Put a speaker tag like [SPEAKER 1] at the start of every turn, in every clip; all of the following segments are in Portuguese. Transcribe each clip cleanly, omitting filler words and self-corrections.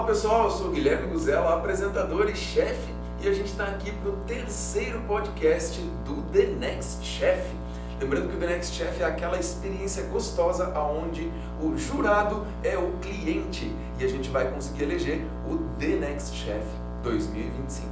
[SPEAKER 1] Olá pessoal, eu sou o Guilherme Guzella, apresentador e chefe, e a gente está aqui para o terceiro podcast do The Next Chef. Lembrando que o The Next Chef é aquela experiência gostosa onde o jurado é o cliente e a gente vai conseguir eleger o The Next Chef 2025.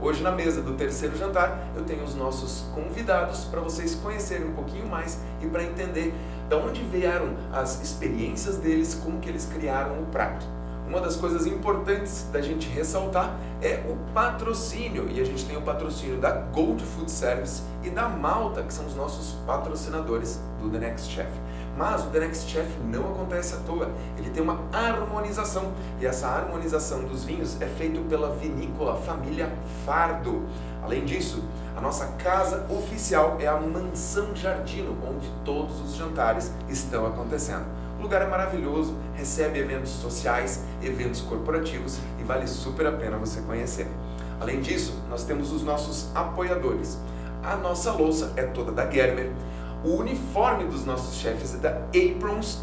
[SPEAKER 1] Hoje na mesa do terceiro jantar eu tenho os nossos convidados para vocês conhecerem um pouquinho mais e para entender de onde vieram as experiências deles, como que eles criaram o prato. Uma das coisas importantes da gente ressaltar é o patrocínio, e a gente tem o patrocínio da Gold Food Service e da Malta, que são os nossos patrocinadores do The Next Chef. Mas o The Next Chef não acontece à toa, ele tem uma harmonização, e essa harmonização dos vinhos é feita pela vinícola Família Fardo. Além disso, a nossa casa oficial é a Mansão Giardino, onde todos os jantares estão acontecendo. O lugar é maravilhoso, recebe eventos sociais, eventos corporativos e vale super a pena você conhecer. Além disso, nós temos os nossos apoiadores. A nossa louça é toda da Germer, o uniforme dos nossos chefes é da Aprons,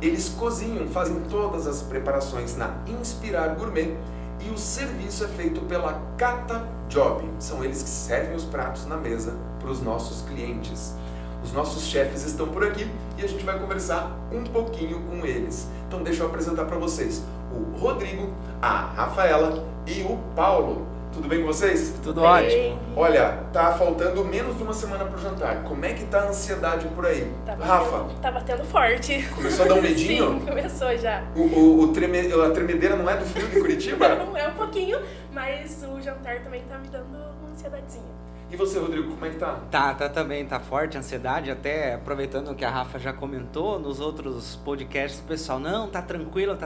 [SPEAKER 1] eles cozinham, fazem todas as preparações na Inspirar Gourmet e o serviço é feito pela Cata Job. São eles que servem os pratos na mesa para os nossos clientes. Os nossos chefes estão por aqui e a gente vai conversar um pouquinho com eles. Então deixa eu apresentar para vocês o Rodrigo, a Rafaela e o Paulo. Tudo bem com vocês?
[SPEAKER 2] Tudo ótimo.
[SPEAKER 1] Olha, tá faltando menos de uma semana pro jantar. Como é que tá a ansiedade por aí? Rafa?
[SPEAKER 3] Tá batendo forte.
[SPEAKER 1] Começou a dar um medinho?
[SPEAKER 3] Sim, começou já.
[SPEAKER 1] A tremedeira não é do frio de Curitiba?
[SPEAKER 3] Não é um pouquinho, mas o jantar também tá me dando uma ansiedadezinha.
[SPEAKER 1] E você, Rodrigo, como é que tá?
[SPEAKER 2] Tá também, tá forte a ansiedade, até aproveitando que a Rafa já comentou nos outros podcasts, o pessoal, não, tá tranquilo,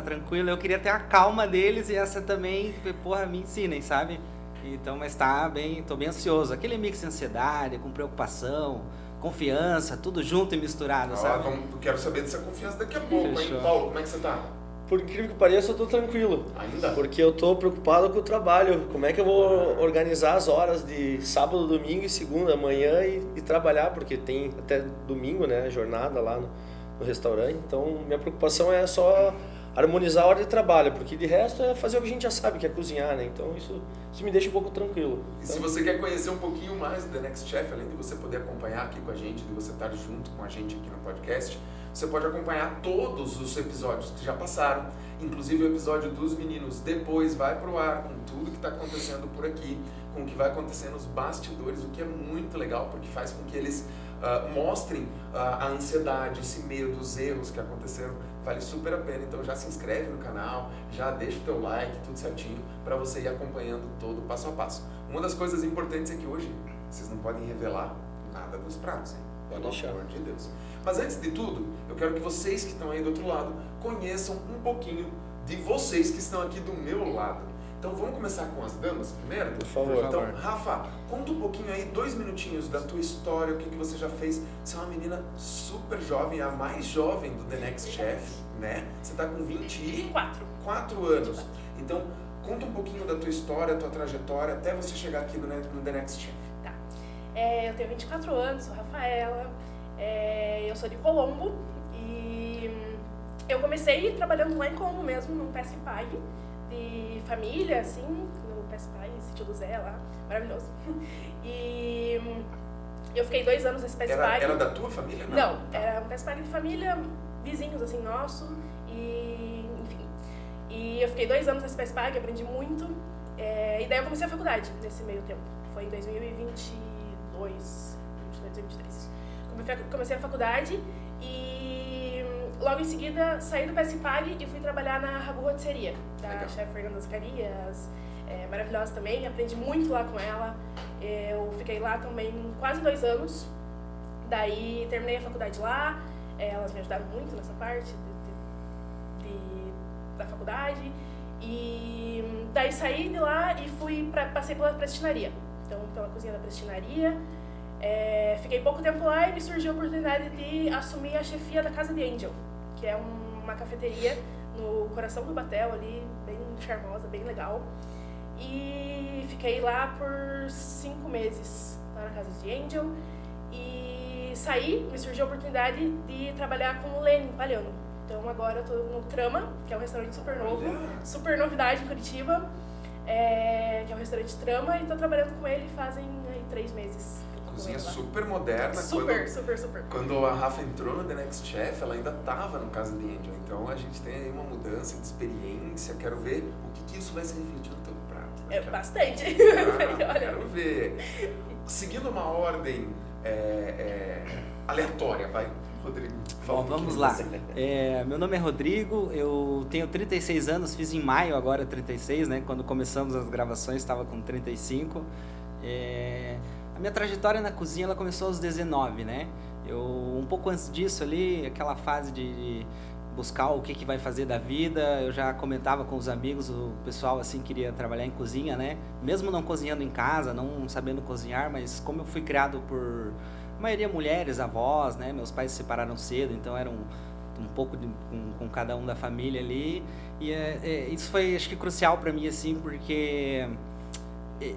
[SPEAKER 2] eu queria ter a calma deles e essa também, porra, me ensinem, sabe? Então, mas tô bem ansioso, aquele mix de ansiedade, com preocupação, confiança, tudo junto e misturado, sabe?
[SPEAKER 1] Quero saber dessa confiança daqui a pouco,
[SPEAKER 2] Fechou.
[SPEAKER 1] hein? Paulo, como é que você tá?
[SPEAKER 4] Por incrível que pareça, eu tô tranquilo.
[SPEAKER 1] Ainda?
[SPEAKER 4] Porque eu tô preocupado com o trabalho. Como é que eu vou organizar as horas de sábado, domingo e segunda, manhã e trabalhar? Porque tem até domingo, né, jornada lá no restaurante. Então, minha preocupação é só harmonizar a hora de trabalho, porque de resto é fazer o que a gente já sabe, que é cozinhar, né? Então, isso me deixa um pouco tranquilo.
[SPEAKER 1] E se você quer conhecer um pouquinho mais do The Next Chef, além de você poder acompanhar aqui com a gente, de você estar junto com a gente aqui no podcast, você pode acompanhar todos os episódios que já passaram, inclusive o episódio dos meninos. Depois vai pro ar com tudo que está acontecendo por aqui, com o que vai acontecer nos bastidores, o que é muito legal, porque faz com que eles mostrem a ansiedade, esse medo, os erros que aconteceram. Vale super a pena, então já se inscreve no canal, já deixa o teu like, tudo certinho, para você ir acompanhando todo o passo a passo. Uma das coisas importantes é que hoje vocês não podem revelar nada dos pratos, hein? Pelo amor de Deus. Mas antes de tudo, eu quero que vocês que estão aí do outro lado conheçam um pouquinho de vocês que estão aqui do meu lado. Então vamos começar com as damas primeiro?
[SPEAKER 4] Por favor.
[SPEAKER 1] Então, Rafa, conta um pouquinho aí, 2 minutinhos da tua história, o que você já fez. Você é uma menina super jovem, a mais jovem do The Next Chef, né? Você tá com 24 anos. Então, conta um pouquinho da tua história, tua trajetória, até você chegar aqui no The Next Chef.
[SPEAKER 3] Tá. Eu tenho 24 anos, sou Rafaela, eu sou de Colombo e eu comecei trabalhando lá em Colombo mesmo, num Pesca e Pague de família, assim, no Pesca e Pague, sítio do Zé lá, maravilhoso. E eu fiquei 2 anos nesse Pesca e Pague.
[SPEAKER 1] Era da tua família?
[SPEAKER 3] Não, era um Pesca e Pague de família, vizinhos, assim, nosso, e enfim. E eu fiquei 2 anos nesse Pesca e Pague, aprendi muito, e daí eu comecei a faculdade nesse meio tempo. Foi em 2022, 2023. Comecei a faculdade e logo em seguida saí do Pesca e Pague e fui trabalhar na Rabu Rotisseria, da chefe Fernanda Zacarias, maravilhosa também, aprendi muito lá com ela. Eu fiquei lá também quase 2 anos, daí terminei a faculdade lá, elas me ajudaram muito nessa parte da faculdade, e daí saí de lá e passei pela prestinaria, então pela cozinha da prestinaria. Fiquei pouco tempo lá e me surgiu a oportunidade de assumir a chefia da Casa de Angel, que é uma cafeteria no coração do Batel ali, bem charmosa, bem legal. E fiquei lá por 5 meses, lá na Casa de Angel. E saí, me surgiu a oportunidade de trabalhar com o Lênin Palhano, Então agora eu tô no Trama, que é um restaurante super novo, super novidade em Curitiba, que é um restaurante Trama, e tô trabalhando com ele fazem aí 3 meses.
[SPEAKER 1] Cozinha super moderna.
[SPEAKER 3] Super.
[SPEAKER 1] Quando a Rafa entrou no The Next Chef, ela ainda estava no Casa de Angel. Então a gente tem aí uma mudança de experiência. Quero ver o que isso vai se refletir no teu prato.
[SPEAKER 3] É bastante.
[SPEAKER 1] Quero ver. Seguindo uma ordem aleatória, vai, Rodrigo.
[SPEAKER 2] Bom, vamos lá. Meu nome é Rodrigo, eu tenho 36 anos, fiz em maio agora 36, né? Quando começamos as gravações estava com 35. A minha trajetória na cozinha ela começou aos 19, né? Um pouco antes disso ali, aquela fase de buscar o que vai fazer da vida, eu já comentava com os amigos, o pessoal assim queria trabalhar em cozinha, né? Mesmo não cozinhando em casa, não sabendo cozinhar, mas como eu fui criado por a maioria mulheres, avós, né? Meus pais se separaram cedo, então eram um pouco com cada um da família ali, e isso foi acho que crucial para mim assim, porque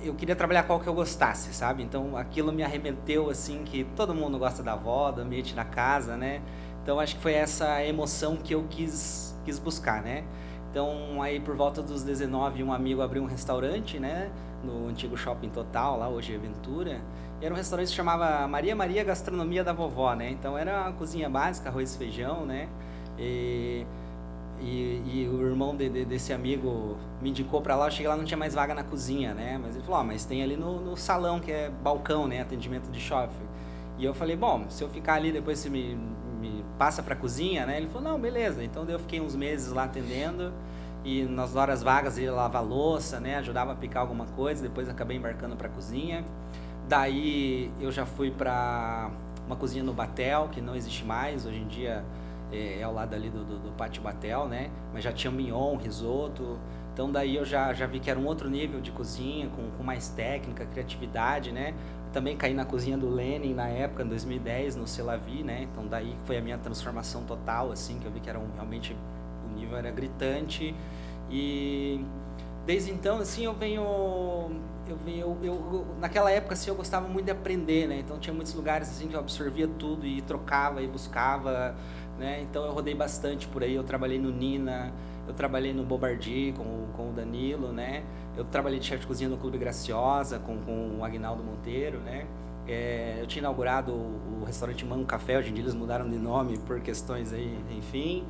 [SPEAKER 2] eu queria trabalhar com o que eu gostasse, sabe? Então aquilo me arremeteu assim, que todo mundo gosta da avó, do ambiente da casa, né? Então acho que foi essa emoção que eu quis buscar, né? Então aí por volta dos 19, um amigo abriu um restaurante, né? No antigo Shopping Total, lá hoje é Ventura. E era um restaurante que se chamava Maria Gastronomia da Vovó, né? Então era uma cozinha básica, arroz e feijão, né? E o irmão desse amigo me indicou pra lá, eu cheguei lá, não tinha mais vaga na cozinha, né? Mas ele falou, mas tem ali no salão, que é balcão, né? Atendimento de shopping. E eu falei, bom, se eu ficar ali, depois você me passa pra cozinha, né? Ele falou, não, beleza. Então eu fiquei uns meses lá atendendo, e nas horas vagas ele lavava louça, né? Ajudava a picar alguma coisa, depois acabei embarcando pra cozinha. Daí eu já fui pra uma cozinha no Batel, que não existe mais, hoje em dia é ao lado ali do Pátio Batel, né? Mas já tinha mignon, risoto. Então daí eu já vi que era um outro nível de cozinha, com mais técnica, criatividade, né? Também caí na cozinha do Lenin na época, em 2010, no Celavi, né? Então daí foi a minha transformação total, assim, que eu vi que era realmente o nível era gritante. E desde então, assim, eu naquela época, assim, eu gostava muito de aprender, né? Então tinha muitos lugares, assim, que eu absorvia tudo e trocava e buscava, né? Então eu rodei bastante por aí, eu trabalhei no Nina, eu trabalhei no Bobardi com o Danilo, né? Eu trabalhei de chefe de cozinha no Clube Graciosa com o Aguinaldo Monteiro, né? Eu tinha inaugurado o restaurante Mango Café, hoje em dia eles mudaram de nome por questões aí, enfim.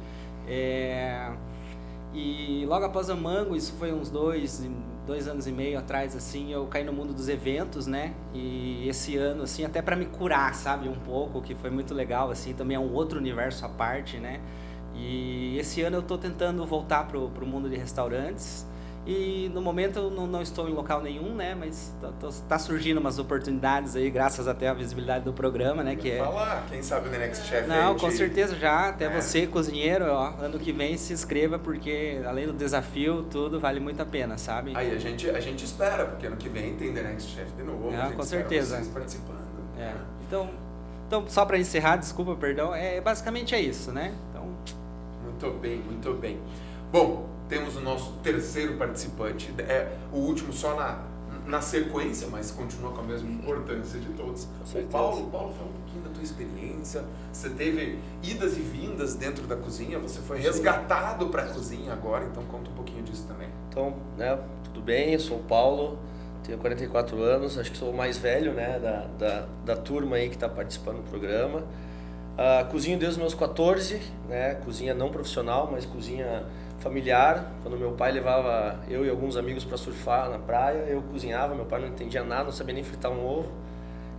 [SPEAKER 2] E logo após a Mango, isso foi uns 2 anos e meio atrás, assim, eu caí no mundo dos eventos, né? E esse ano, assim, até para me curar, sabe, um pouco, que foi muito legal, assim, também é um outro universo à parte, né? E esse ano eu tô tentando voltar pro mundo de restaurantes. E no momento eu não estou em local nenhum, né? Mas tá surgindo umas oportunidades aí, graças até à visibilidade do programa, né? Que
[SPEAKER 1] Falar, quem sabe o The Next Chef.
[SPEAKER 2] Não, com certeza já. Até você, cozinheiro, ó, ano que vem se inscreva, porque além do desafio, tudo vale muito a pena, sabe?
[SPEAKER 1] Aí a gente espera, porque ano que vem tem The Next Chef de novo.
[SPEAKER 2] Não, com certeza.
[SPEAKER 1] Vocês participando.
[SPEAKER 2] Então, só para encerrar, desculpa, perdão, basicamente é isso, né? Então...
[SPEAKER 1] Muito bem. Bom, temos o nosso terceiro participante, o último só na sequência, mas continua com a mesma importância de todos. O Paulo, fala um pouquinho da tua experiência. Você teve idas e vindas dentro da cozinha, você foi resgatado para a cozinha agora, então conta um pouquinho disso também.
[SPEAKER 4] Então, né, tudo bem, eu sou o Paulo, tenho 44 anos, acho que sou o mais velho, né, da turma aí que está participando do programa. Cozinho desde os meus 14, né, cozinha não profissional, mas cozinha familiar. Quando meu pai levava eu e alguns amigos para surfar na praia, eu cozinhava, meu pai não entendia nada, não sabia nem fritar um ovo.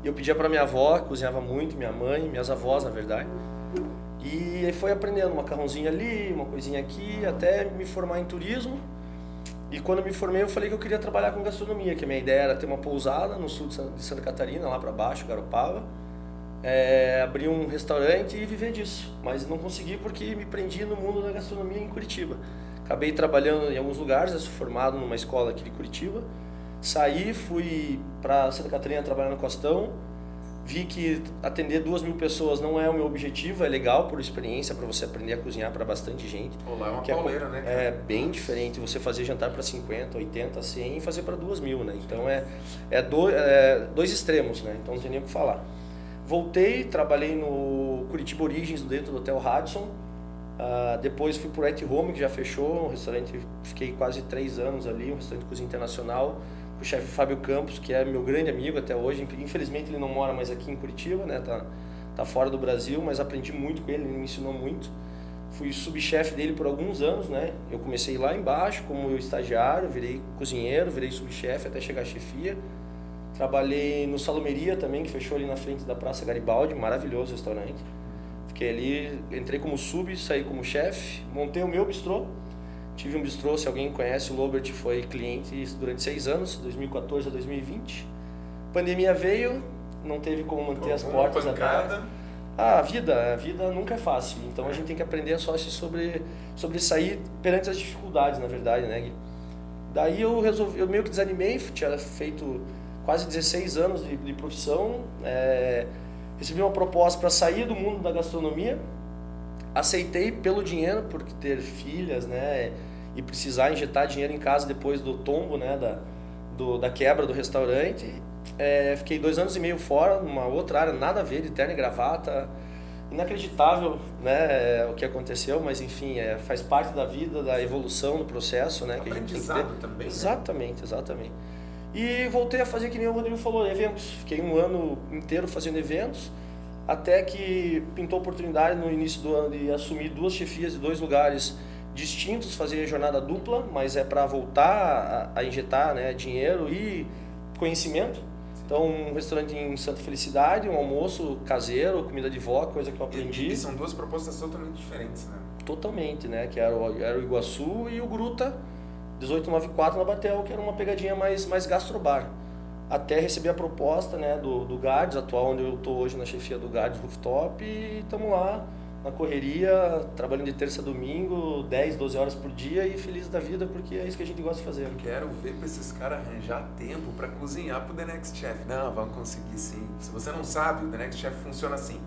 [SPEAKER 4] E eu pedia para minha avó, que cozinhava muito, minha mãe, minhas avós, na verdade. E aí foi aprendendo, um macarrãozinho ali, uma coisinha aqui, até me formar em turismo. E quando eu me formei, eu falei que eu queria trabalhar com gastronomia, que a minha ideia era ter uma pousada no sul de Santa Catarina, lá para baixo, Garopaba. Abrir um restaurante e viver disso, mas não consegui porque me prendi no mundo da gastronomia em Curitiba. Acabei trabalhando em alguns lugares, eu sou formado numa escola aqui de Curitiba, saí, fui para Santa Catarina trabalhar no Costão, vi que atender 2.000 pessoas não é o meu objetivo, é legal por experiência, para você aprender a cozinhar para bastante gente.
[SPEAKER 1] Olá, é uma pauleira, né?
[SPEAKER 4] É bem diferente você fazer jantar para 50, 80, 100 e fazer para 2.000, né? Então dois extremos, né? Então não tem nem o que falar. Voltei, trabalhei no Curitiba Origens, dentro do Hotel Radisson, Depois fui pro At Home, que já fechou, um restaurante, fiquei quase 3 anos ali, um restaurante de cozinha internacional, com o chefe Fábio Campos, que é meu grande amigo até hoje. Infelizmente ele não mora mais aqui em Curitiba, né? Tá fora do Brasil, mas aprendi muito com ele me ensinou muito. Fui subchefe dele por alguns anos, né? Eu comecei lá embaixo como estagiário, virei cozinheiro, virei subchefe até chegar à chefia. Trabalhei no Salomeria também, que fechou ali na frente da Praça Garibaldi, maravilhoso restaurante. Fiquei ali, entrei como sub, saí como chefe, montei o meu bistrô. Tive um bistrô, se alguém conhece, o Lobert foi cliente durante 6 anos, 2014 a 2020. Pandemia veio, não teve como manter as portas abertas. A vida nunca é fácil, então a gente tem que aprender só sobre sair perante as dificuldades, na verdade, né, Gui? Daí eu meio que desanimei, tinha feito quase 16 anos de profissão, recebi uma proposta para sair do mundo da gastronomia, aceitei pelo dinheiro, por ter filhas, né, e precisar injetar dinheiro em casa depois do tombo, né, da quebra do restaurante. Fiquei 2 anos e meio fora, numa outra área, nada a ver, de terno e gravata. Inacreditável, né, o que aconteceu, mas enfim, faz parte da vida, da evolução, do processo, né, que a gente tem que ter.
[SPEAKER 1] Também,
[SPEAKER 4] exatamente, né? Exatamente. E voltei a fazer que nem o Rodrigo falou, eventos. Fiquei 1 ano inteiro fazendo eventos, até que pintou a oportunidade no início do ano de assumir 2 chefias de 2 lugares distintos, fazer jornada dupla, mas para voltar a injetar, né, dinheiro e conhecimento. Então, um restaurante em Santa Felicidade, um almoço caseiro, comida de vó, coisa que eu aprendi.
[SPEAKER 1] E são 2 propostas totalmente diferentes, né?
[SPEAKER 4] Totalmente, né? Que era o Iguaçu e o Gruta 1894 na Batel, que era uma pegadinha mais gastrobar. Até receber a proposta, né, do Gardes, atual, onde eu estou hoje na chefia do Gardes Rooftop, e estamos lá na correria, trabalhando de terça a domingo, 10, 12 horas por dia e feliz da vida, porque é isso que a gente gosta de fazer.
[SPEAKER 1] Quero ver para esses caras arranjar tempo para cozinhar pro The Next Chef. Não, vão conseguir sim. Se você não sabe, o The Next Chef funciona assim.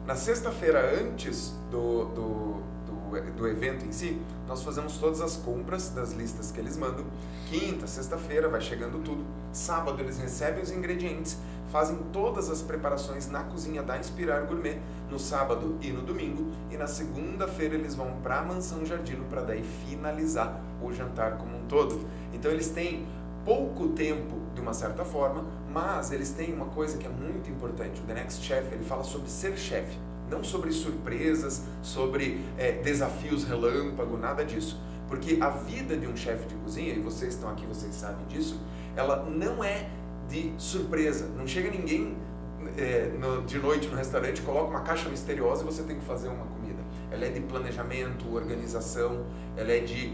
[SPEAKER 1] Na sexta-feira, antes do evento em si, nós fazemos todas as compras das listas que eles mandam. Quinta, sexta-feira, vai chegando tudo. Sábado, eles recebem os ingredientes, fazem todas as preparações na cozinha da Inspirar Gourmet, no sábado e no domingo. E na segunda-feira, eles vão para a Mansão Jardino para daí finalizar o jantar como um todo. Então, eles têm pouco tempo, de uma certa forma, mas eles têm uma coisa que é muito importante. O The Next Chef, ele fala sobre ser chefe. Não sobre surpresas, sobre desafios relâmpago, nada disso. Porque a vida de um chefe de cozinha, e vocês estão aqui, vocês sabem disso, ela não é de surpresa. Não chega ninguém de noite no restaurante, coloca uma caixa misteriosa e você tem que fazer uma comida. Ela é de planejamento, organização, ela é de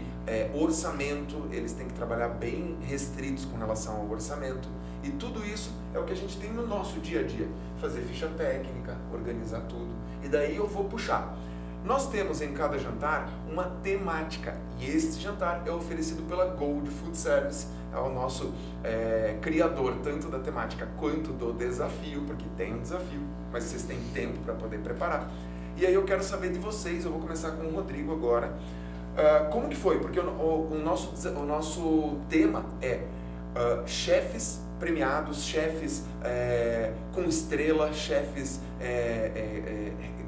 [SPEAKER 1] orçamento, eles têm que trabalhar bem restritos com relação ao orçamento. E tudo isso é o que a gente tem no nosso dia a dia. Fazer ficha técnica, organizar tudo. E daí eu vou puxar. Nós temos em cada jantar uma temática. E esse jantar é oferecido pela Gold Food Service. É o nosso criador, tanto da temática quanto do desafio, porque tem um desafio, mas vocês têm tempo para poder preparar. E aí eu quero saber de vocês, eu vou começar com o Rodrigo agora. Como que foi? Porque o nosso tema é chefes premiados, chefes com estrela, chefes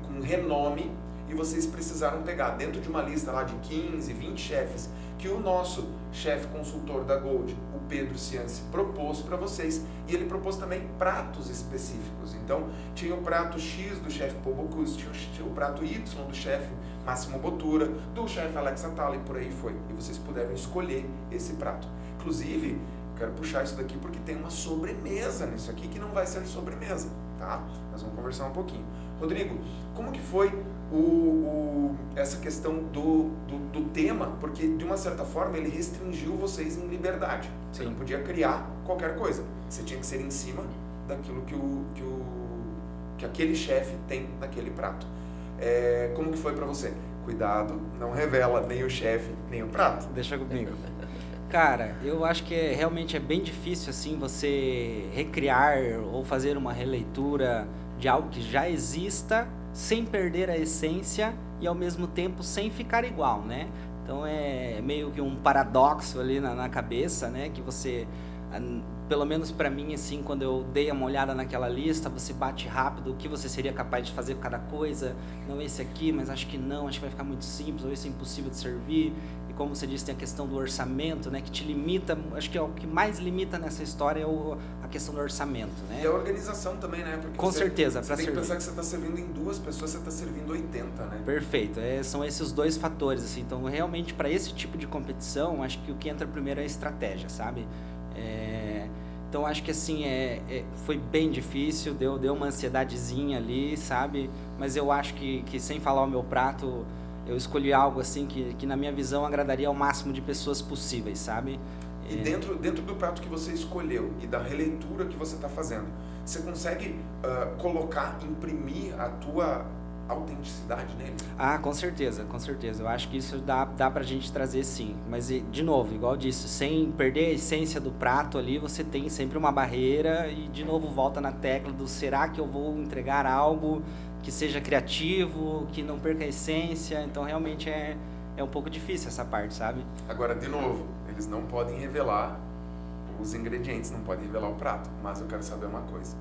[SPEAKER 1] com renome, e vocês precisaram pegar dentro de uma lista lá de 15, 20 chefes que o nosso chefe consultor da Gold, o Pedro Cianci, propôs para vocês, e ele propôs também pratos específicos. Então tinha o prato X do chefe Paul Bocuse, tinha o prato Y do chefe Máximo Bottura, do chefe Alex Atala, e por aí foi, e vocês puderam escolher esse prato. Inclusive, quero puxar isso daqui porque tem uma sobremesa nisso aqui que não vai ser sobremesa, tá? Nós vamos conversar um pouquinho. Rodrigo, como que foi essa questão do tema? Porque, de uma certa forma, ele restringiu vocês em liberdade. Você
[SPEAKER 2] Sim.
[SPEAKER 1] não podia criar qualquer coisa. Você tinha que ser em cima daquilo que aquele chefe tem naquele prato. Como que foi para você? Cuidado, não revela nem o chefe, nem o prato.
[SPEAKER 2] Deixa comigo. Cara, eu acho que realmente é bem difícil assim você recriar ou fazer uma releitura de algo que já exista sem perder a essência e ao mesmo tempo sem ficar igual, né? Então é meio que um paradoxo ali na cabeça, né? Que você pelo menos pra mim, assim, quando eu dei uma olhada naquela lista, você bate rápido o que você seria capaz de fazer com cada coisa. Não esse aqui, mas acho que não, acho que vai ficar muito simples, ou esse é impossível de servir. E como você disse, tem a questão do orçamento, né, que te limita, acho que é o que mais limita nessa história é a questão do orçamento, né?
[SPEAKER 1] E a organização também, né? Porque
[SPEAKER 2] Com certeza,
[SPEAKER 1] você
[SPEAKER 2] pra
[SPEAKER 1] tem que
[SPEAKER 2] servir.
[SPEAKER 1] pensar que você está servindo em 2 pessoas, você está servindo 80, né?
[SPEAKER 2] Perfeito, são esses 2 fatores, assim, então realmente para esse tipo de competição, acho que o que entra primeiro é a estratégia, sabe? Então acho que assim, foi bem difícil, deu uma ansiedadezinha ali, sabe? Mas eu acho que sem falar o meu prato, eu escolhi algo assim que na minha visão agradaria ao máximo de pessoas possíveis, sabe?
[SPEAKER 1] E dentro do prato que você escolheu e da releitura que você está fazendo, você consegue colocar, imprimir a tua autenticidade nele?
[SPEAKER 2] Ah, com certeza. Eu acho que isso dá pra gente trazer sim. Mas, de novo, igual eu disse, sem perder a essência do prato ali, você tem sempre uma barreira e, de novo, volta na tecla do será que eu vou entregar algo que seja criativo, que não perca a essência. Então, realmente é um pouco difícil essa parte, sabe?
[SPEAKER 1] Agora, de novo, eles não podem revelar os ingredientes, não podem revelar o prato. Mas eu quero saber uma coisa.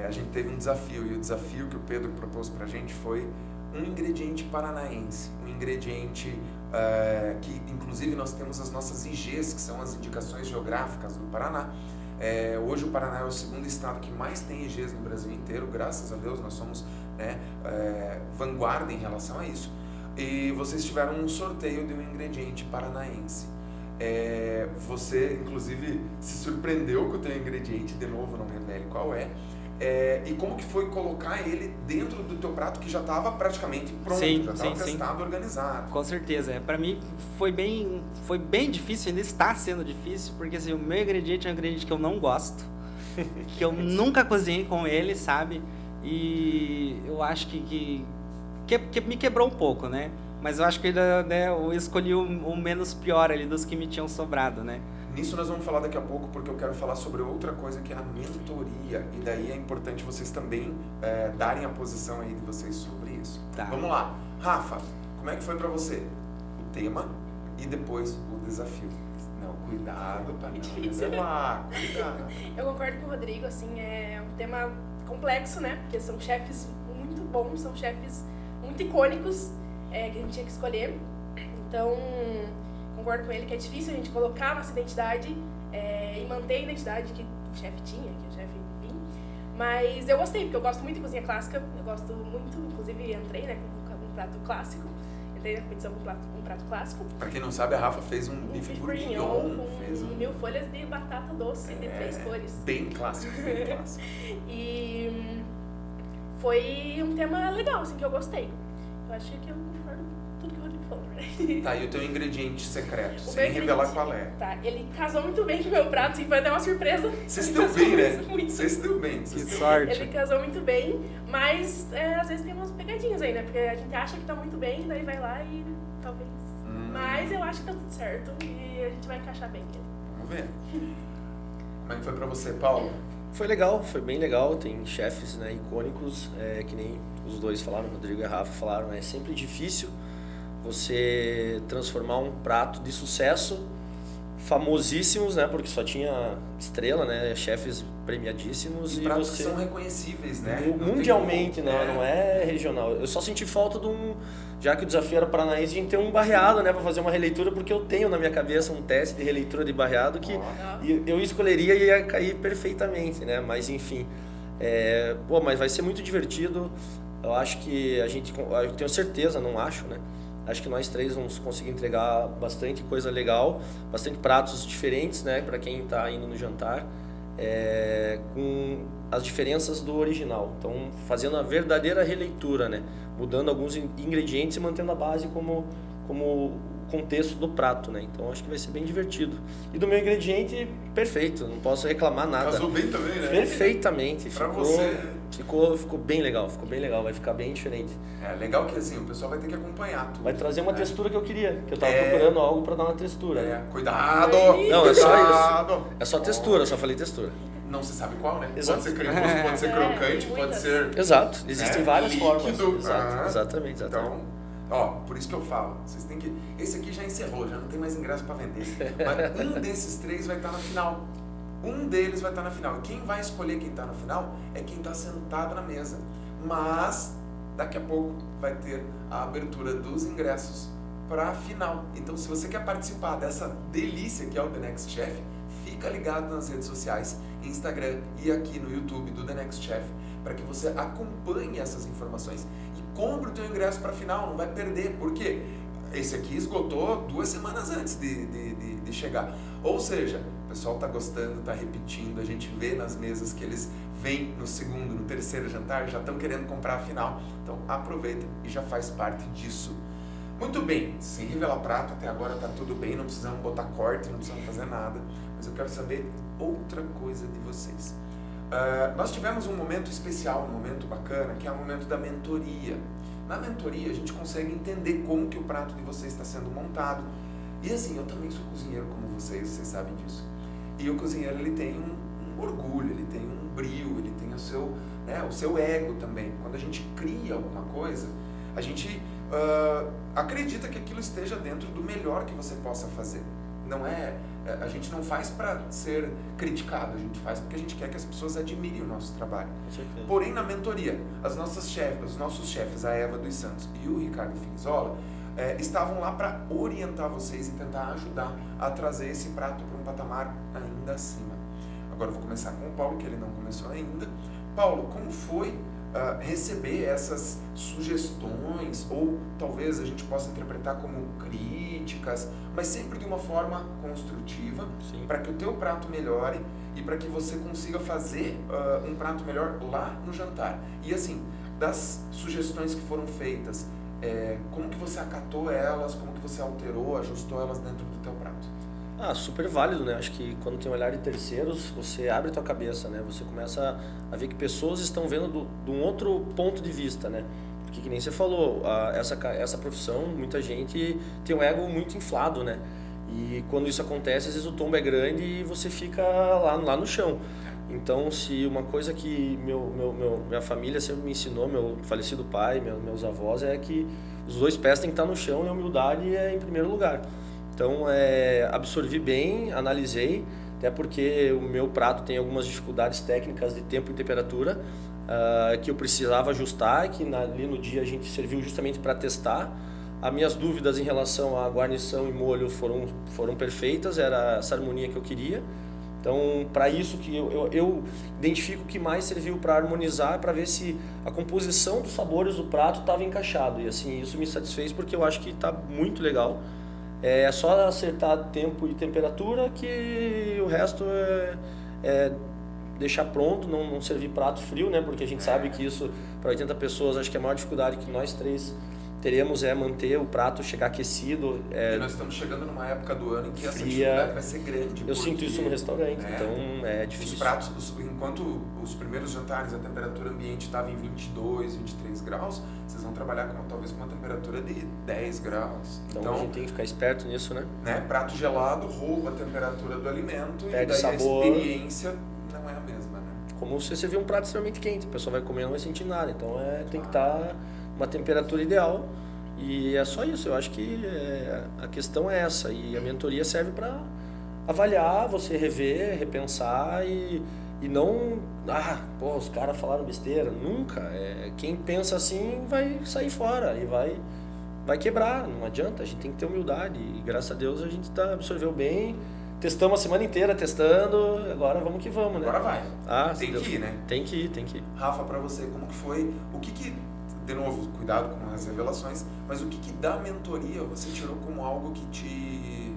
[SPEAKER 1] A gente teve um desafio, e o desafio que o Pedro propôs pra gente foi um ingrediente paranaense, um ingrediente que inclusive nós temos as nossas IGs, que são as indicações geográficas do Paraná. Hoje o Paraná é o 2º estado que mais tem IGs no Brasil inteiro, graças a Deus, nós somos vanguarda em relação a isso. E vocês tiveram um sorteio de um ingrediente paranaense. Você inclusive se surpreendeu com o teu ingrediente, de novo não revele qual é. E como que foi colocar ele dentro do teu prato que já estava praticamente pronto, já estava testado, organizado?
[SPEAKER 2] Com certeza. Para mim foi bem difícil, ainda está sendo difícil, porque assim, o meu ingrediente é um ingrediente que eu não gosto, que eu nunca cozinhei com ele, sabe? E eu acho que me quebrou um pouco, né? Mas eu acho que eu escolhi o menos pior ali dos que me tinham sobrado, né?
[SPEAKER 1] Nisso nós vamos falar daqui a pouco, porque eu quero falar sobre outra coisa que é a mentoria. E daí é importante vocês também darem a posição aí de vocês sobre isso.
[SPEAKER 2] Tá.
[SPEAKER 1] Vamos lá. Rafa, como é que foi pra você? O tema e depois o desafio. Não, cuidado pra não revelar. Cuidado.
[SPEAKER 3] Eu concordo com o Rodrigo, assim, é um tema complexo, né? Porque são chefes muito bons, são chefes muito icônicos que a gente tinha que escolher. Então, concordo com ele que é difícil a gente colocar a nossa identidade e manter a identidade que o chefe tinha, que o chefe, enfim. Mas eu gostei, porque eu gosto muito de cozinha clássica, eu gosto muito, inclusive entrei, né, com um prato clássico. Entrei na competição com um prato clássico.
[SPEAKER 1] Pra quem não sabe, a Rafa fez um bife bourguignon
[SPEAKER 3] com 1000 folhas de batata doce de 3 cores.
[SPEAKER 1] Bem clássico, bem clássico.
[SPEAKER 3] E foi um tema legal, assim, que eu gostei. Eu acho que eu concordo com tudo que o Rodrigo falou, né?
[SPEAKER 1] Tá, e o teu ingrediente secreto,
[SPEAKER 3] O
[SPEAKER 1] sem
[SPEAKER 3] meu
[SPEAKER 1] revelar
[SPEAKER 3] ingrediente,
[SPEAKER 1] qual é?
[SPEAKER 3] Tá, ele casou muito bem com o meu prato, assim, foi até uma surpresa.
[SPEAKER 1] Você se deu bem, né? Você se deu bem.
[SPEAKER 2] Que sorte.
[SPEAKER 3] Ele casou muito bem, mas às vezes tem umas pegadinhas aí, né? Porque a gente acha que tá muito bem, daí vai lá e talvez... Mas eu acho que tá tudo certo e a gente vai encaixar bem.
[SPEAKER 1] Vamos ver. Como é que foi pra você, Paulo?
[SPEAKER 4] Foi legal, foi bem legal. Tem chefes, né, icônicos, que nem os dois falaram, Rodrigo e a Rafa falaram. É sempre difícil você transformar um prato de sucesso, famosíssimos, né, porque só tinha estrela, né, chefes premiadíssimos.
[SPEAKER 1] E pratos que são reconhecíveis, né?
[SPEAKER 4] Mundialmente, não é regional. Eu só senti falta de já que o desafio era paranaense, de ter um barreado, né, para fazer uma releitura, porque eu tenho na minha cabeça um teste de releitura de barreado que eu escolheria e ia cair perfeitamente, né, mas enfim. Mas vai ser muito divertido. Eu acho que eu tenho certeza, não acho, né, acho que nós três vamos conseguir entregar bastante coisa legal, bastante pratos diferentes, né, para quem está indo no jantar, com as diferenças do original. Então, fazendo a verdadeira releitura, né, mudando alguns ingredientes e mantendo a base como contexto do prato, né? Então, acho que vai ser bem divertido. E do meu ingrediente, perfeito, não posso reclamar nada.
[SPEAKER 1] Casou bem também, né?
[SPEAKER 4] Perfeitamente.
[SPEAKER 1] Pra você...
[SPEAKER 4] Ficou bem legal, vai ficar bem diferente.
[SPEAKER 1] Legal que assim, o pessoal vai ter que acompanhar tudo.
[SPEAKER 4] Vai trazer uma textura que eu queria, que eu tava procurando algo para dar uma textura.
[SPEAKER 1] Cuidado!
[SPEAKER 4] Não, é só
[SPEAKER 1] cuidado.
[SPEAKER 4] isso. É só textura, eu só falei textura.
[SPEAKER 1] Não se sabe qual, né?
[SPEAKER 4] Exato.
[SPEAKER 1] Pode ser cremoso, pode ser crocante, pode ser...
[SPEAKER 4] Exato, existem várias
[SPEAKER 1] líquido.
[SPEAKER 4] formas. Exatamente.
[SPEAKER 1] Então, por isso que eu falo, vocês têm que... Esse aqui já encerrou, já não tem mais ingresso para vender. Mas um desses 3 vai estar na final. um deles vai estar na final. E quem vai escolher quem está na final é quem está sentado na mesa. Mas daqui a pouco vai ter a abertura dos ingressos para a final. Então, se você quer participar dessa delícia que é o The Next Chef, fica ligado nas redes sociais, Instagram e aqui no YouTube do The Next Chef, para que você acompanhe essas informações e compre o teu ingresso para a final, não vai perder, porque esse aqui esgotou 2 semanas antes de chegar. Ou seja, o pessoal está gostando, está repetindo, a gente vê nas mesas que eles vêm no segundo, no terceiro jantar, já estão querendo comprar a final. Então aproveita e já faz parte disso. Muito bem, sem revelar prato, até agora está tudo bem, não precisamos botar corte, não precisamos fazer nada, mas eu quero saber outra coisa de vocês. Nós tivemos um momento especial, um momento bacana, que é o momento da mentoria. Na mentoria a gente consegue entender como que o prato de vocês está sendo montado. E assim, eu também sou cozinheiro como vocês sabem disso. E o cozinheiro, ele tem um orgulho, ele tem um brio, ele tem o seu ego também. Quando a gente cria alguma coisa, a gente acredita que aquilo esteja dentro do melhor que você possa fazer. Não é, a gente não faz para ser criticado, a gente faz porque a gente quer que as pessoas admirem o nosso trabalho. Porém, na mentoria, os nossos chefes, a Eva dos Santos e o Ricardo Finzola, estavam lá para orientar vocês e tentar ajudar a trazer esse prato para um patamar ainda acima. Agora eu vou começar com o Paulo, que ele não começou ainda. Paulo, como foi receber essas sugestões, ou talvez a gente possa interpretar como críticas, mas sempre de uma forma construtiva, para que o teu prato melhore e para que você consiga fazer um prato melhor lá no jantar. E assim, das sugestões que foram feitas, como que você acatou elas, como que você alterou, ajustou elas dentro do teu prato?
[SPEAKER 4] Super válido, né? Acho que quando tem um olhar de terceiros, você abre a tua cabeça, né? Você começa a ver que pessoas estão vendo de um outro ponto de vista, né? Porque, que nem você falou, essa profissão, muita gente tem um ego muito inflado, né? E quando isso acontece, às vezes o tombo é grande e você fica lá no chão. Então, se uma coisa que minha família sempre me ensinou, meu falecido pai, meus avós, é que os 2 pés têm que estar no chão e a humildade é em primeiro lugar. Então, absorvi bem, analisei, até porque o meu prato tem algumas dificuldades técnicas de tempo e temperatura que eu precisava ajustar, que ali no dia a gente serviu justamente para testar. As minhas dúvidas em relação à guarnição e molho foram perfeitas, era essa harmonia que eu queria. Então, para isso que eu identifico que mais serviu para harmonizar, para ver se a composição dos sabores do prato estava encaixado. E assim, isso me satisfez porque eu acho que está muito legal. É só acertar tempo e temperatura, que o resto é deixar pronto, não servir prato frio, né? Porque a gente sabe que isso, para 80 pessoas, acho que a maior dificuldade que nós 3 teremos é manter o prato chegar aquecido.
[SPEAKER 1] E nós estamos chegando numa época do ano em que essa dificuldade vai ser grande.
[SPEAKER 4] Eu sinto isso no restaurante, então é difícil.
[SPEAKER 1] Os pratos, enquanto os primeiros jantares a temperatura ambiente estava em 22, 23 graus, vocês vão trabalhar talvez com uma temperatura de 10 graus.
[SPEAKER 4] Então a gente tem que ficar esperto nisso, né?
[SPEAKER 1] Prato gelado rouba a temperatura do alimento,
[SPEAKER 4] perde
[SPEAKER 1] e daí
[SPEAKER 4] sabor.
[SPEAKER 1] A experiência não é a mesma, né?
[SPEAKER 4] Como se você servir um prato extremamente quente, a pessoa vai comer e não vai sentir nada. Então tem que estar uma temperatura ideal, e é só isso. Eu acho que a questão é essa, e a mentoria serve para avaliar, você rever, repensar e não, os caras falaram besteira, nunca. Quem pensa assim vai sair fora e vai quebrar, não adianta, a gente tem que ter humildade, e graças a Deus a gente absorveu bem. Testamos a semana inteira, testando, agora vamos que vamos, né?
[SPEAKER 1] Agora vai. Tem que ir, né?
[SPEAKER 4] Tem que ir.
[SPEAKER 1] Rafa, para você, como que foi? O que de novo, cuidado com as revelações, mas o que da mentoria você tirou como algo que te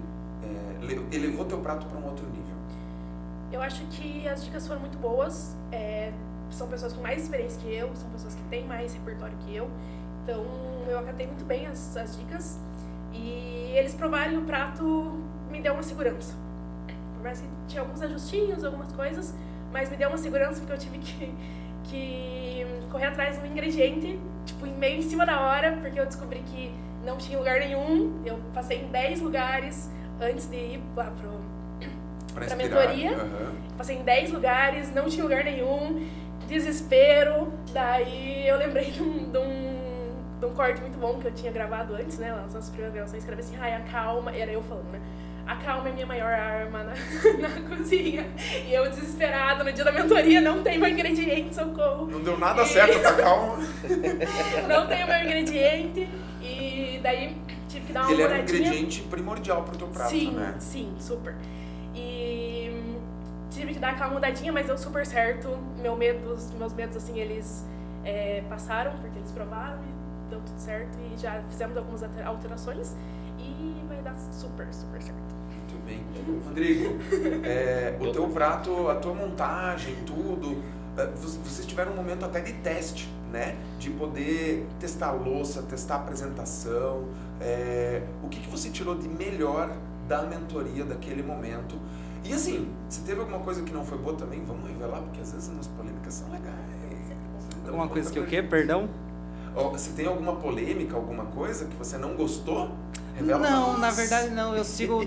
[SPEAKER 1] elevou teu prato para um outro nível?
[SPEAKER 3] Eu acho que as dicas foram muito boas. São pessoas com mais experiência que eu, são pessoas que têm mais repertório que eu. Então, eu acatei muito bem as dicas. E eles provarem o prato me deu uma segurança. Por mais que tinha alguns ajustinhos, algumas coisas, mas me deu uma segurança porque eu tive que correr atrás de um ingrediente, em cima da hora, porque eu descobri que não tinha lugar nenhum. Eu passei em 10 lugares antes de ir lá pra mentoria. Passei em 10 lugares, não tinha lugar nenhum, desespero. Daí eu lembrei de um num corte muito bom que eu tinha gravado antes, né? Nas nossas primeiras gravações, escrevi assim, a calma, era eu falando, né? A calma é minha maior arma na cozinha. E eu desesperada, no dia da mentoria, não tem meu ingrediente, socorro.
[SPEAKER 1] Não deu nada certo com a calma.
[SPEAKER 3] Não tenho meu ingrediente. E daí tive que dar uma olhadinha.
[SPEAKER 1] Ele era um ingrediente primordial pro teu prato,
[SPEAKER 3] sim,
[SPEAKER 1] né?
[SPEAKER 3] Sim, super. E tive que dar aquela mudadinha, mas deu super certo. Meus medos, assim, eles passaram, porque eles provaram e deu tudo certo. E já fizemos algumas alterações e vai dar super, super certo.
[SPEAKER 1] Muito bem. Rodrigo, o teu prato, a tua montagem, tudo, vocês tiveram um momento até de teste, né? De poder testar a louça, testar a apresentação. O que você tirou de melhor da mentoria daquele momento? E assim, se teve alguma coisa que não foi boa também, vamos revelar, porque às vezes as polêmicas são legais.
[SPEAKER 2] Alguma coisa que o quê? Perdão?
[SPEAKER 1] Se tem alguma polêmica, alguma coisa que você não gostou, revela.
[SPEAKER 2] Não, na verdade não. Eu sigo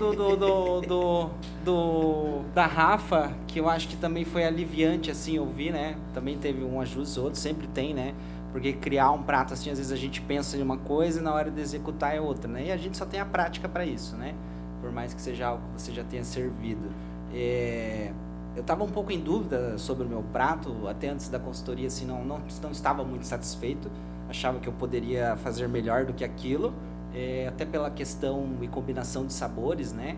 [SPEAKER 2] da Rafa, que eu acho que também foi aliviante, assim, ouvir, né? Também teve um ajuste, outro sempre tem, né? Porque criar um prato, assim, às vezes a gente pensa em uma coisa e na hora de executar é outra, né? E a gente só tem a prática para isso, né? Por mais que seja algo que você já tenha servido. Eu estava um pouco em dúvida sobre o meu prato, até antes da consultoria, assim, não estava muito satisfeito. Achava que eu poderia fazer melhor do que aquilo, até pela questão e combinação de sabores, né?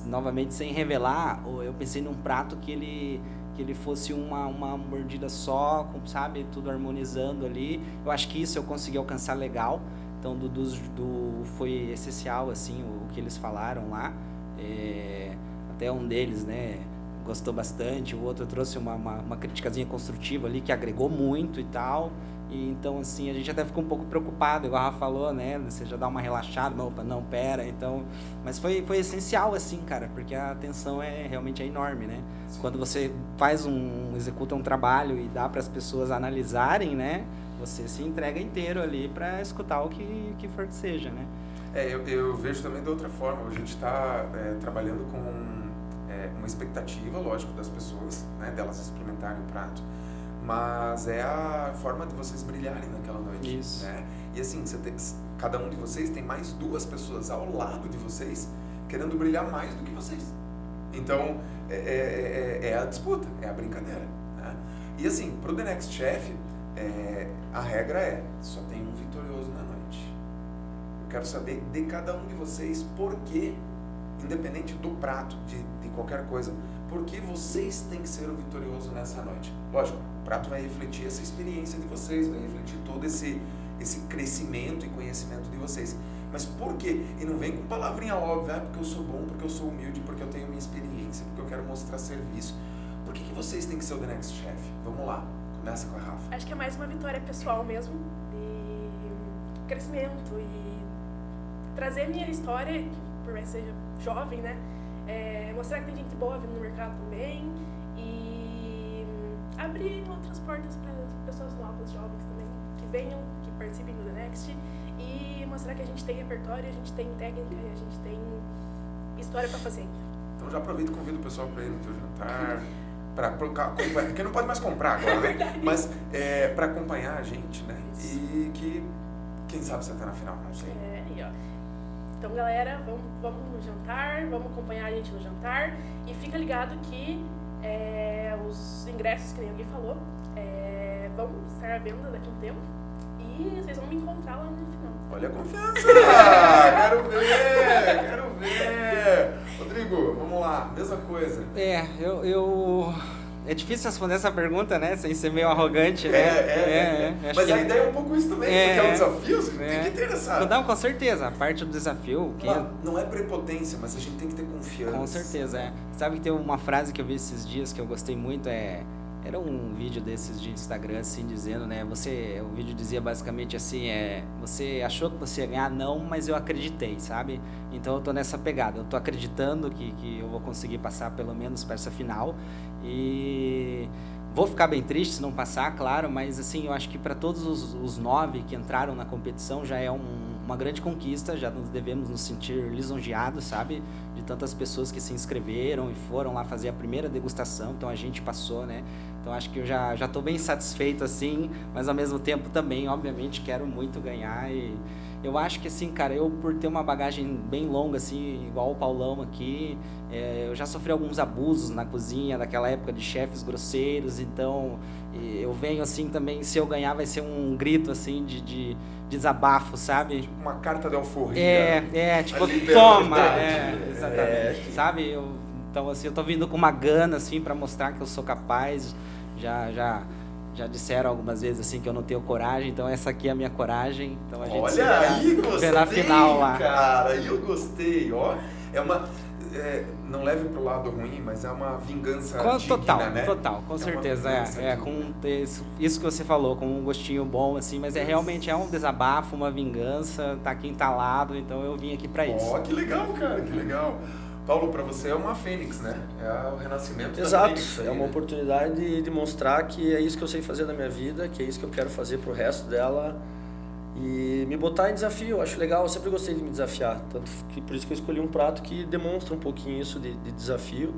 [SPEAKER 2] Novamente, sem revelar, eu pensei num prato que ele fosse uma mordida só, com, sabe, tudo harmonizando ali. Eu acho que isso eu consegui alcançar legal. Então, foi essencial, assim, o que eles falaram lá. Até um deles, né, gostou bastante. O outro trouxe uma criticazinha construtiva ali, que agregou muito e tal. E, então, assim, a gente até ficou um pouco preocupado, igual a Rafa falou, né? Você já dá uma relaxada, opa, não, pera. Então, mas foi essencial, assim, cara, porque a atenção realmente é enorme, né? Sim. Quando você executa um trabalho e dá para as pessoas analisarem, né? Você se entrega inteiro ali para escutar o que for que seja, né?
[SPEAKER 1] Eu vejo também de outra forma. A gente está trabalhando com uma expectativa, lógico, das pessoas, né? Delas experimentarem o prato. Mas é a forma de vocês brilharem naquela noite. Isso. Né? E assim, cada um de vocês tem mais 2 pessoas ao lado de vocês querendo brilhar mais do que vocês. Então, é a disputa, é a brincadeira. Né? E assim, pro The Next Chef, a regra só tem um vitorioso na noite. Eu quero saber de cada um de vocês por que, independente do prato, de qualquer coisa, por que vocês têm que ser o vitorioso nessa noite. Lógico, o prato vai refletir essa experiência de vocês, vai refletir todo esse crescimento e conhecimento de vocês. Mas por quê? E não vem com palavrinha óbvia, porque eu sou bom, porque eu sou humilde, porque eu tenho minha experiência, porque eu quero mostrar serviço. Por que vocês têm que ser o The Next Chef? Vamos lá, começa com a Rafa.
[SPEAKER 3] Acho que é mais uma vitória pessoal mesmo, de crescimento e trazer minha história, por mais que seja jovem, né? Mostrar que tem gente boa vindo no mercado também e abrir outras portas para pessoas novas, jovens também, que venham, que participem do The Next e mostrar que a gente tem repertório, a gente tem técnica e a gente tem história para fazer.
[SPEAKER 1] Então já aproveito e convido o pessoal para ir no teu jantar, para acompanhar, porque não pode mais comprar agora, né? Mas para acompanhar a gente, né? Isso. E que, quem sabe você tá na final, não sei.
[SPEAKER 3] E ó. Então, galera, vamos no jantar, vamos acompanhar a gente no jantar e fica ligado que os ingressos, que nem alguém falou, vão estar à venda daqui a um tempo e vocês vão me encontrar lá no final.
[SPEAKER 1] Olha a confiança! Quero ver! Rodrigo, vamos lá, mesma coisa.
[SPEAKER 2] É difícil responder essa pergunta, né? Sem ser meio arrogante, né?
[SPEAKER 1] Mas a ideia é um pouco isso também, porque é um desafio, você tem que ter essa...
[SPEAKER 2] Não, com certeza, a parte do desafio...
[SPEAKER 1] Não é prepotência, mas a gente tem que ter confiança.
[SPEAKER 2] Com certeza, Sabe que tem uma frase que eu vi esses dias que eu gostei muito, era um vídeo desses de Instagram, assim, dizendo, né? O vídeo dizia basicamente assim, você achou que você ia ganhar? Não, mas eu acreditei, sabe? Então eu tô nessa pegada, eu tô acreditando que eu vou conseguir passar pelo menos para essa final e vou ficar bem triste se não passar, claro, mas assim, eu acho que para todos os 9 que entraram na competição já é uma uma grande conquista, já nos devemos nos sentir lisonjeados, sabe? De tantas pessoas que se inscreveram e foram lá fazer a primeira degustação, então a gente passou, né? Então acho que eu já estou bem satisfeito assim, mas ao mesmo tempo também, obviamente, quero muito ganhar. E eu acho que assim, cara, eu por ter uma bagagem bem longa assim, igual o Paulão aqui, eu já sofri alguns abusos na cozinha, daquela época de chefes grosseiros, então eu venho assim também, se eu ganhar vai ser um grito assim de desabafo, sabe?
[SPEAKER 1] Tipo uma carta de alforria.
[SPEAKER 2] Tipo, toma! Exatamente, sabe? Então assim, eu tô vindo com uma gana assim para mostrar que eu sou capaz, já disseram algumas vezes assim que eu não tenho coragem, então essa aqui é a minha coragem. Então a gente
[SPEAKER 1] olha aí, gostei,
[SPEAKER 2] na final lá.
[SPEAKER 1] Cara, eu gostei, ó. É uma não leve pro lado ruim, mas é uma vingança digna, né?
[SPEAKER 2] Total, com certeza. Com isso que você falou, com um gostinho bom, assim, mas realmente é um desabafo, uma vingança, tá aqui entalado, então eu vim aqui pra isso.
[SPEAKER 1] Ó, que legal, cara, que legal. Paulo, para você é uma fênix, né? É o renascimento
[SPEAKER 4] Exato,
[SPEAKER 1] da fênix.
[SPEAKER 4] é uma oportunidade de mostrar que é isso que eu sei fazer na minha vida, que é isso que eu quero fazer pro resto dela e me botar em desafio. Eu acho legal, eu sempre gostei de me desafiar, tanto que por isso que eu escolhi um prato que demonstra um pouquinho isso de desafio.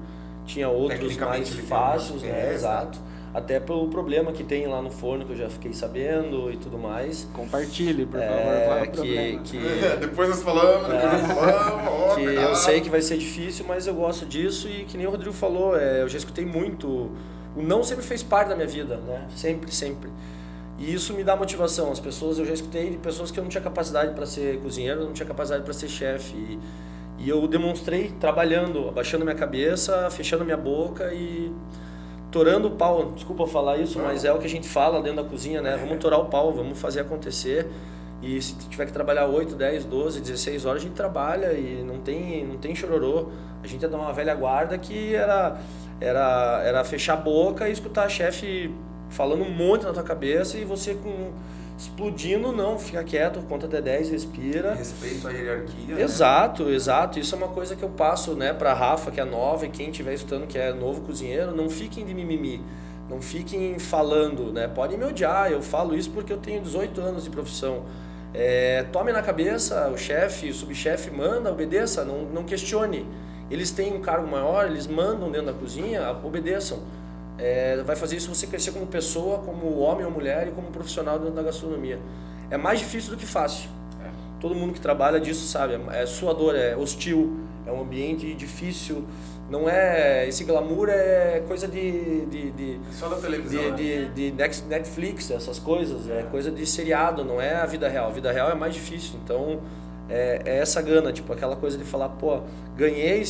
[SPEAKER 4] Tinha outros mais fáceis, né? Exato. Até pelo problema que tem lá no forno, que eu já fiquei sabendo e tudo mais.
[SPEAKER 2] Compartilhe, por favor.
[SPEAKER 1] Depois nós falamos,
[SPEAKER 4] que eu sei que vai ser difícil, mas eu gosto disso e que nem o Rodrigo falou, eu já escutei muito. O não sempre fez parte da minha vida, né? Sempre, sempre. E isso me dá motivação. As pessoas, eu já escutei de pessoas que eu não tinha capacidade para ser cozinheiro, não tinha capacidade para ser chefe. E eu demonstrei trabalhando, abaixando minha cabeça, fechando minha boca e torando o pau. Desculpa falar isso, mas é o que a gente fala dentro da cozinha, né? Vamos torar o pau, vamos fazer acontecer. E se tiver que trabalhar 8, 10, 12, 16 horas, a gente trabalha e não tem chororô. A gente é de uma velha guarda que era fechar a boca e escutar a chefe falando um monte na tua cabeça e você explodindo, não, fica quieto, conta até 10, respira.
[SPEAKER 1] Respeito à hierarquia.
[SPEAKER 4] Exato, né? Exato. Isso é uma coisa que eu passo, né, pra Rafa, que é nova, e quem estiver escutando que é novo cozinheiro, não fiquem de mimimi, não fiquem falando, né? Podem me odiar, eu falo isso porque eu tenho 18 anos de profissão. Tome na cabeça, o chefe, o subchefe manda, obedeça, não questione. Eles têm um cargo maior, eles mandam dentro da cozinha, obedeçam. Vai fazer isso você crescer como pessoa, como homem ou mulher e como profissional dentro da gastronomia. É mais difícil do que fácil. Todo mundo que trabalha disso sabe. É suador, é hostil, é um ambiente difícil. Não é... Esse glamour é coisa
[SPEAKER 1] só da televisão,
[SPEAKER 4] de Netflix, essas coisas. É coisa de seriado, não é a vida real. A vida real é mais difícil. Então, é essa gana, tipo, aquela coisa de falar, pô, ganhei,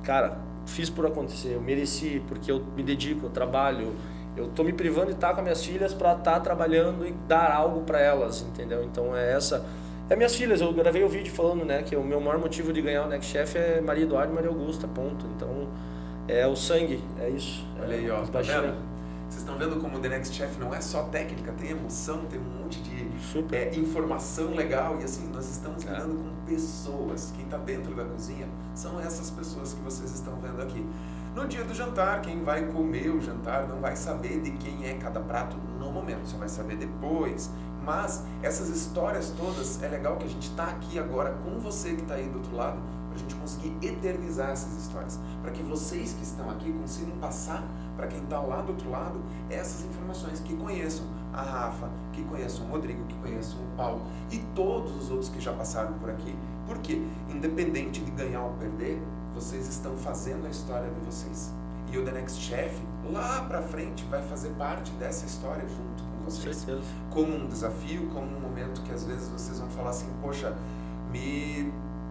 [SPEAKER 4] cara... Fiz por acontecer, eu mereci, porque eu me dedico, eu trabalho, eu tô me privando de estar com as minhas filhas para estar trabalhando e dar algo para elas, entendeu? Então minhas filhas, eu gravei o vídeo falando, né, que o meu maior motivo de ganhar o Next Chef é Maria Eduardo e Maria Augusta, ponto. Então, é o sangue, é isso.
[SPEAKER 1] Olha aí, ó, tá vendo? Vocês estão vendo como o The Next Chef não é só técnica, tem emoção, tem um monte de informação legal e assim, nós estamos lidando com pessoas. Quem está dentro da cozinha são essas pessoas que vocês estão vendo aqui. No dia do jantar, quem vai comer o jantar não vai saber de quem é cada prato no momento, só vai saber depois. Mas essas histórias todas, é legal que a gente está aqui agora com você que está aí do outro lado, para a gente conseguir eternizar essas histórias, para que vocês que estão aqui consigam passar para quem está lá do outro lado essas informações, que conheçam a Rafa, que conheçam o Rodrigo, que conheçam o Paulo e todos os outros que já passaram por aqui, porque independente de ganhar ou perder, vocês estão fazendo a história de vocês. E o The Next Chef, lá pra frente, vai fazer parte dessa história junto com vocês.
[SPEAKER 4] Com certeza.
[SPEAKER 1] Como um desafio, como um momento que às vezes vocês vão falar assim, poxa,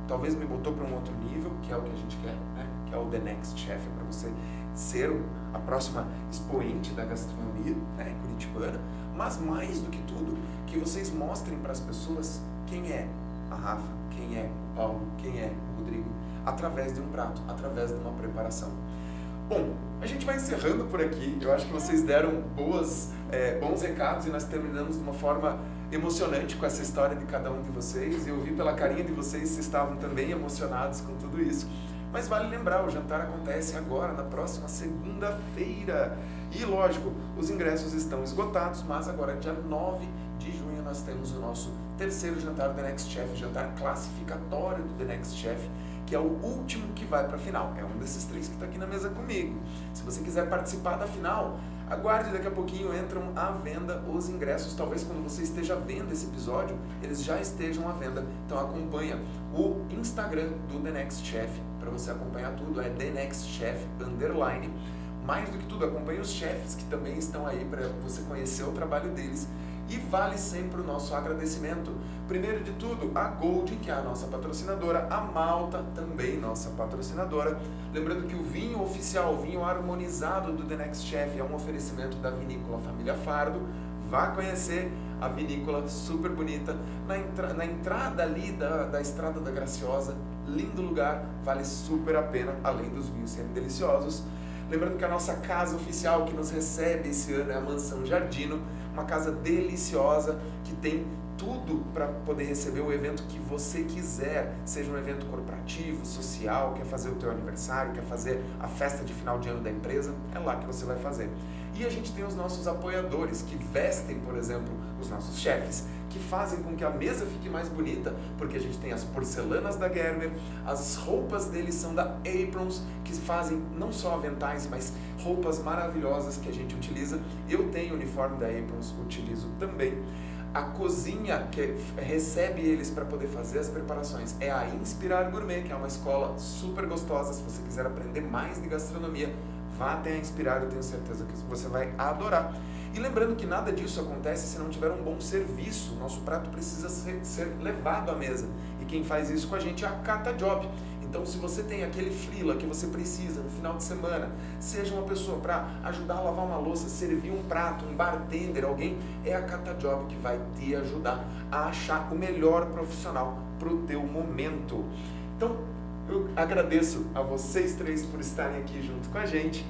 [SPEAKER 1] talvez me botou para um outro nível, que é o que a gente quer, né? Que é o The Next Chef, para você ser a próxima expoente da gastronomia, né, curitibana, mas mais do que tudo, que vocês mostrem para as pessoas quem é a Rafa, quem é o Paulo, quem é o Rodrigo, através de um prato, através de uma preparação. Bom, a gente vai encerrando por aqui. Eu acho que vocês deram bons recados e nós terminamos de uma forma emocionante com essa história de cada um de vocês. Eu vi pela carinha de vocês, vocês estavam também emocionados com tudo isso. Mas vale lembrar, o jantar acontece agora, na próxima segunda-feira. E lógico, os ingressos estão esgotados, mas agora dia 9 de junho nós temos o nosso terceiro jantar do The Next Chef, jantar classificatório do The Next Chef, que é o último que vai para a final. É um desses 3 que está aqui na mesa comigo. Se você quiser participar da final, aguarde, daqui a pouquinho entram à venda os ingressos. Talvez quando você esteja vendo esse episódio, eles já estejam à venda. Então acompanha o Instagram do The Next Chef para você acompanhar tudo. É The Next Chef _. Mais do que tudo, acompanhe os chefes que também estão aí para você conhecer o trabalho deles. E vale sempre o nosso agradecimento. Primeiro de tudo, a Gold, que é a nossa patrocinadora, a Malta, também nossa patrocinadora. Lembrando que o vinho oficial, o vinho harmonizado do The Next Chef é um oferecimento da vinícola Família Fardo. Vá conhecer a vinícola, super bonita, na entrada ali da Estrada da Graciosa. Lindo lugar, vale super a pena, além dos vinhos serem deliciosos. Lembrando que a nossa casa oficial que nos recebe esse ano é a Mansão Jardino, uma casa deliciosa que tem tudo para poder receber o evento que você quiser, seja um evento corporativo, social, quer fazer o teu aniversário, quer fazer a festa de final de ano da empresa, é lá que você vai fazer. E a gente tem os nossos apoiadores que vestem, por exemplo, os nossos chefes, que fazem com que a mesa fique mais bonita, porque a gente tem as porcelanas da Gerber, as roupas deles são da Aprons, que fazem não só aventais, mas roupas maravilhosas que a gente utiliza. Eu tenho o uniforme da Aprons, utilizo também. A cozinha que recebe eles para poder fazer as preparações é a Inspirar Gourmet, que é uma escola super gostosa. Se você quiser aprender mais de gastronomia, vá até a Inspirar, eu tenho certeza que você vai adorar. E lembrando que nada disso acontece se não tiver um bom serviço. Nosso prato precisa ser levado à mesa. E quem faz isso com a gente é a Cata Job. Então, se você tem aquele freela que você precisa no final de semana, seja uma pessoa para ajudar a lavar uma louça, servir um prato, um bartender, alguém, é a Cata Job que vai te ajudar a achar o melhor profissional para o teu momento. Então, eu agradeço a vocês 3 por estarem aqui junto com a gente.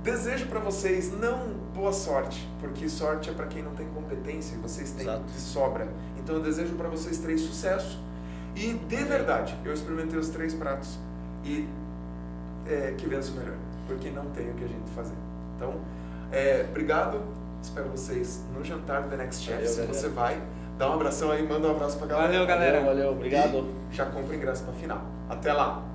[SPEAKER 1] Desejo para vocês não boa sorte, porque sorte é para quem não tem competência e vocês têm de sobra. Então, eu desejo para vocês 3 sucesso. E, de verdade, eu experimentei os 3 pratos e que vença o melhor, porque não tem o que a gente fazer. Então, obrigado, espero vocês no jantar do The Next Chef. Se você vai, dá um abração aí, manda um abraço pra galera.
[SPEAKER 2] Valeu, galera.
[SPEAKER 4] Valeu, obrigado.
[SPEAKER 1] E já compra o ingresso pra final. Até lá!